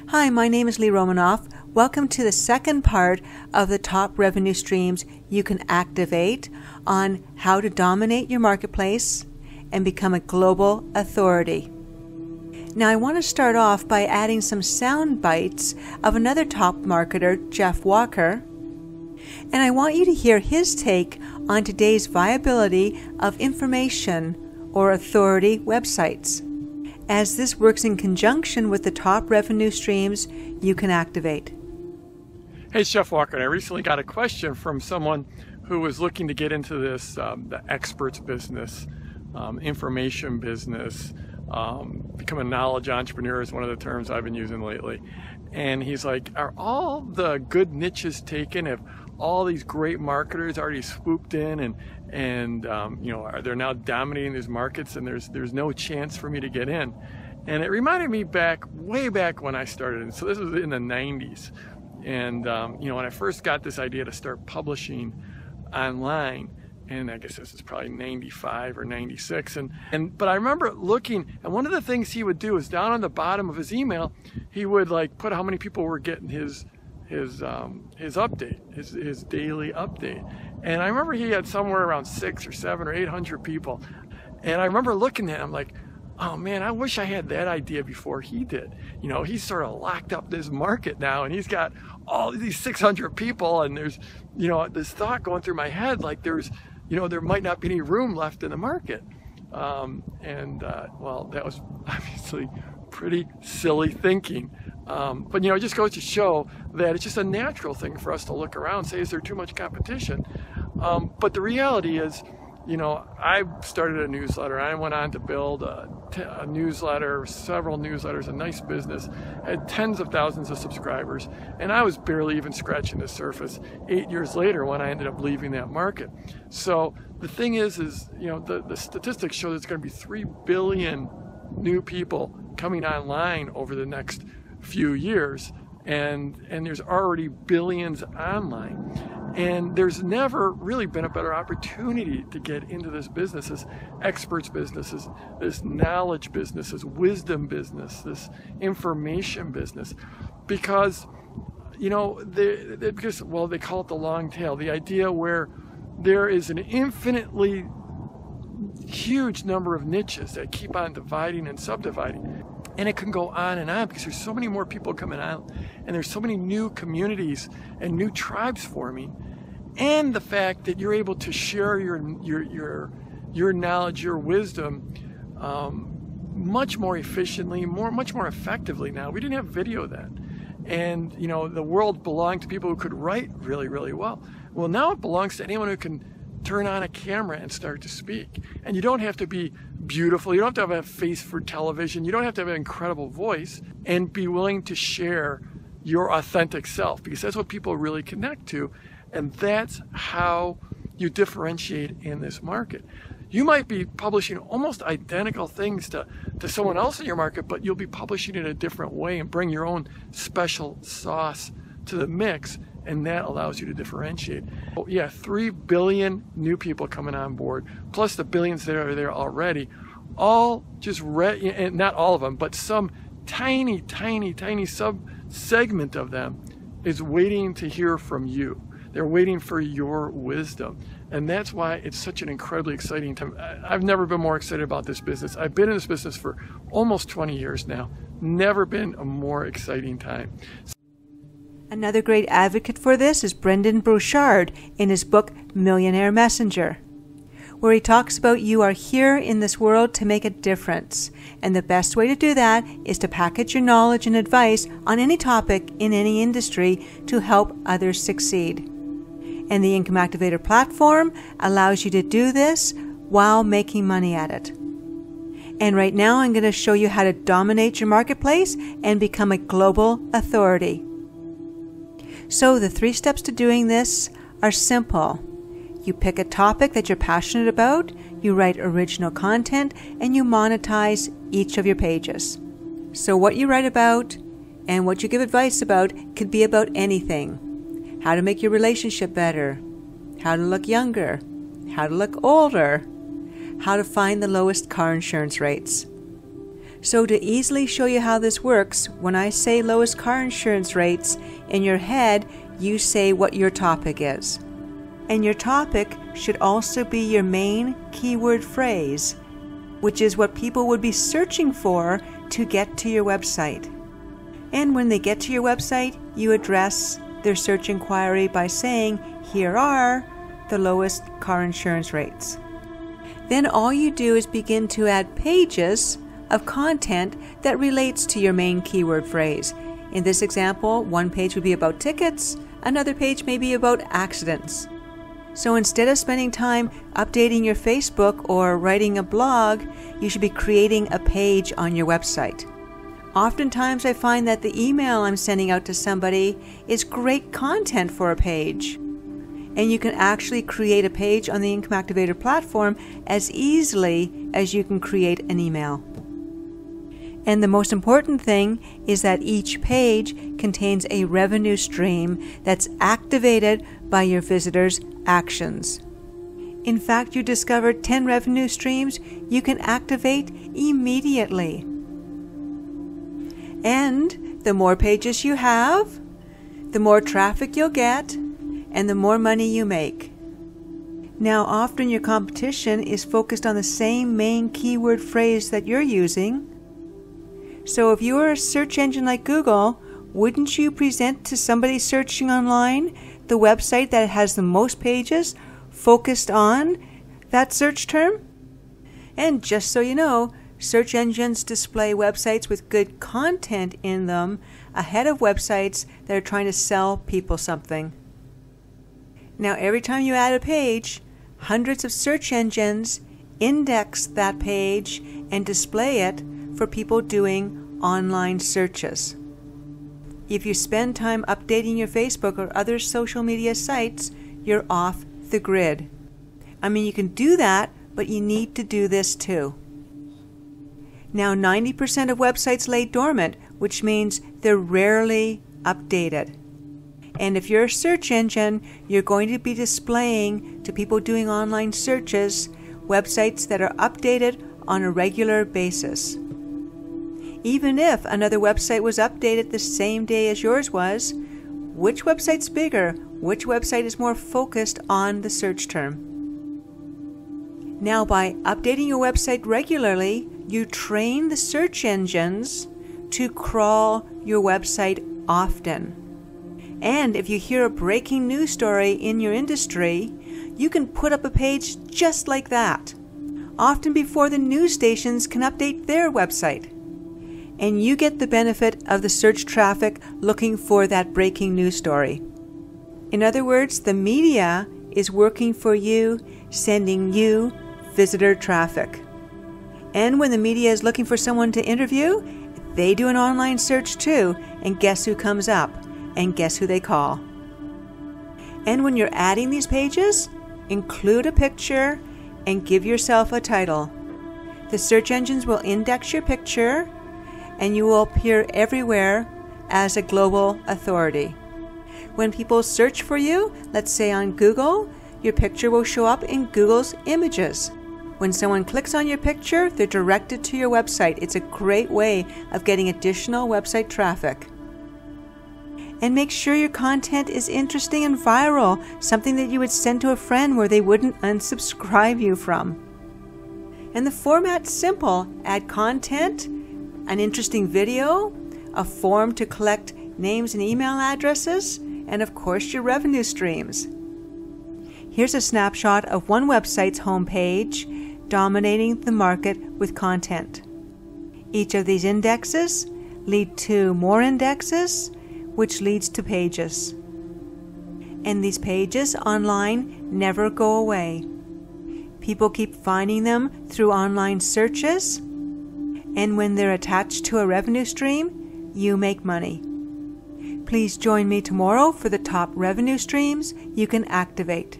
Hi, my name is Lee Romanoff. Welcome to the second part of the top revenue streams you can activate on how to dominate your marketplace and become a global authority. Now, I want to start off by adding some sound bites of another top marketer, Jeff Walker, and I want you to hear his take on today's viability of information or authority websites, as this works in conjunction with the top revenue streams you can activate. Hey, it's Jeff Walker, and I recently got a question from someone who was looking to get into this, the experts business, information business, become a knowledge entrepreneur is one of the terms I've been using lately. And he's like, are all the good niches taken? Have all these great marketers already swooped in and are they now dominating these markets and there's no chance for me to get in? And it reminded me way back when I started. And so this was in the 90s. And when I first got this idea to start publishing online, and I guess this is probably 95 or 96. But I remember looking, and one of the things he would do is down on the bottom of his email, he would like put how many people were getting his update, his daily update. And I remember he had somewhere around 600 or 700 or 800 people. And I remember looking at him like, oh man, I wish I had that idea before he did. He's sort of locked up this market now, and he's got all these 600 people, and there's, this thought going through my head like there might not be any room left in the market. Well, that was obviously pretty silly thinking. But it just goes to show that it's just a natural thing for us to look around and say, is there too much competition? But the reality is, I started a newsletter. I went on to build a newsletter, several newsletters, a nice business, had tens of thousands of subscribers, and I was barely even scratching the surface 8 years later when I ended up leaving that market. So the thing is the statistics show there's going to be 3 billion new people coming online over the next few years, and there's already billions online. And there's never really been a better opportunity to get into this business, this experts businesses, this knowledge business, this wisdom business, this information business, because they call it the long tail, the idea where there is an infinitely huge number of niches that keep on dividing and subdividing. And it can go on and on because there's so many more people coming out, and there's so many new communities and new tribes forming, and the fact that you're able to share your knowledge, your wisdom, much more efficiently, much more effectively now. We didn't have video then, and the world belonged to people who could write really, really well. Well, now it belongs to anyone who can turn on a camera and start to speak. And you don't have to be beautiful. You don't have to have a face for television. You don't have to have an incredible voice, and be willing to share your authentic self, because that's what people really connect to. And that's how you differentiate in this market. You might be publishing almost identical things to someone else in your market, but you'll be publishing it a different way and bring your own special sauce to the mix. And that allows you to differentiate. 3 billion new people coming on board, plus the billions that are there already, all just and not all of them, but some tiny sub-segment of them is waiting to hear from you. They're waiting for your wisdom. And that's why it's such an incredibly exciting time. I've never been more excited about this business. I've been in this business for almost 20 years now. Never been a more exciting time. Another great advocate for this is Brendon Burchard in his book, Millionaire Messenger, where he talks about you are here in this world to make a difference. And the best way to do that is to package your knowledge and advice on any topic in any industry to help others succeed. And the Income Activator platform allows you to do this while making money at it. And right now I'm going to show you how to dominate your marketplace and become a global authority. So the 3 steps to doing this are simple. You pick a topic that you're passionate about, you write original content, and you monetize each of your pages. So what you write about and what you give advice about could be about anything. How to make your relationship better, how to look younger, how to look older, how to find the lowest car insurance rates. So to easily show you how this works, when I say lowest car insurance rates, in your head you say what your topic is. And your topic should also be your main keyword phrase, which is what people would be searching for to get to your website. And when they get to your website, you address their search inquiry by saying, here are the lowest car insurance rates. Then all you do is begin to add pages of content that relates to your main keyword phrase. In this example, one page would be about tickets, another page may be about accidents. So instead of spending time updating your Facebook or writing a blog, you should be creating a page on your website. Oftentimes I find that the email I'm sending out to somebody is great content for a page. And you can actually create a page on the Income Activator platform as easily as you can create an email. And the most important thing is that each page contains a revenue stream that's activated by your visitors' actions. In fact, you discovered 10 revenue streams you can activate immediately. And the more pages you have, the more traffic you'll get, and the more money you make. Now, often your competition is focused on the same main keyword phrase that you're using. So if you were a search engine like Google, wouldn't you present to somebody searching online the website that has the most pages focused on that search term? And just so you know, search engines display websites with good content in them ahead of websites that are trying to sell people something. Now, every time you add a page, hundreds of search engines index that page and display it for people doing online searches. If you spend time updating your Facebook or other social media sites, you're off the grid. I mean, you can do that, but you need to do this too. Now, 90% of websites lay dormant, which means they're rarely updated. And if you're a search engine, you're going to be displaying to people doing online searches websites that are updated on a regular basis. Even if another website was updated the same day as yours was, which website's bigger? Which website is more focused on the search term? Now, by updating your website regularly, you train the search engines to crawl your website often. And if you hear a breaking news story in your industry, you can put up a page just like that, often before the news stations can update their website. And you get the benefit of the search traffic looking for that breaking news story. In other words, the media is working for you, sending you visitor traffic. And when the media is looking for someone to interview, they do an online search too, and guess who comes up? And guess who they call? And when you're adding these pages, include a picture and give yourself a title. The search engines will index your picture, and you will appear everywhere as a global authority. When people search for you, let's say on Google, your picture will show up in Google's images. When someone clicks on your picture, they're directed to your website. It's a great way of getting additional website traffic. And make sure your content is interesting and viral, something that you would send to a friend where they wouldn't unsubscribe you from. And the format's simple. Add content, an interesting video, a form to collect names and email addresses, and of course your revenue streams. Here's a snapshot of one website's homepage dominating the market with content. Each of these indexes lead to more indexes, which leads to pages. And these pages online never go away. People keep finding them through online searches, and when they're attached to a revenue stream, you make money. Please join me tomorrow for the top revenue streams you can activate.